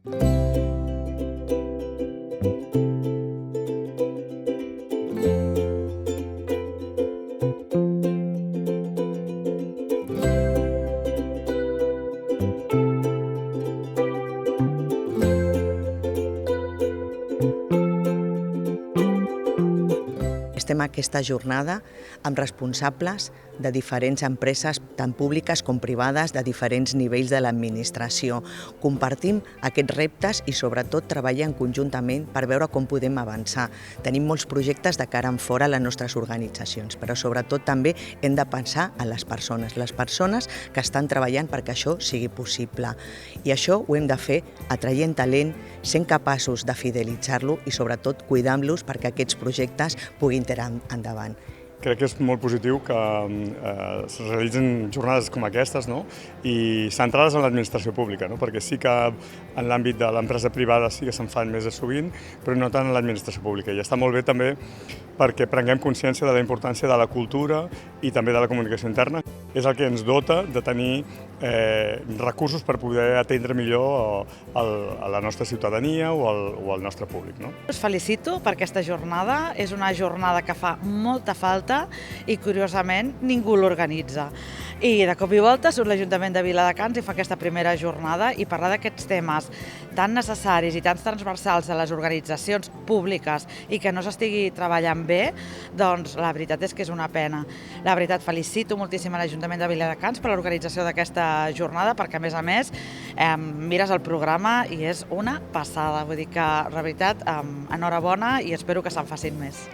Estem aquesta jornada amb responsables de diferents empreses, tant públiques com privades, de diferents nivells de l'administració. Compartim aquests reptes i sobretot treballem conjuntament per veure com podem avançar. Tenim molts projectes de cara en fora a les nostres organitzacions, però sobretot també hem de pensar en les persones que estan treballant perquè això sigui possible. I això ho hem de fer atraient talent, sent capaços de fidelitzar-lo i sobretot cuidant-los perquè aquests projectes puguin tirar endavant. Crec que és molt positiu que es realitzin jornades com aquestes, no? I centrades en l'administració pública, no? Perquè sí que en l'àmbit de l'empresa privada sí que se'n fan més de sovint, però no tant en l'administració pública. I està molt bé també perquè prenguem consciència de la importància de la cultura i també de la comunicació interna. És el que ens dota de tenir recursos per poder atendre millor a la nostra ciutadania o al nostre públic, no? Us felicito per aquesta jornada. És una jornada que fa molta falta i, curiosament, ningú l'organitza. I de cop i volta surt l'Ajuntament de Viladecans i fa aquesta primera jornada i parlar d'aquests temes tan necessaris i tan transversals a les organitzacions públiques i que no s'estigui treballant bé, doncs la veritat és que és una pena. La veritat, felicito moltíssim a l'Ajuntament de Viladecans per l'organització d'aquesta jornada perquè, a més, mires el programa i és una passada. Vull dir que, la veritat, enhorabona i espero que se'n facin més.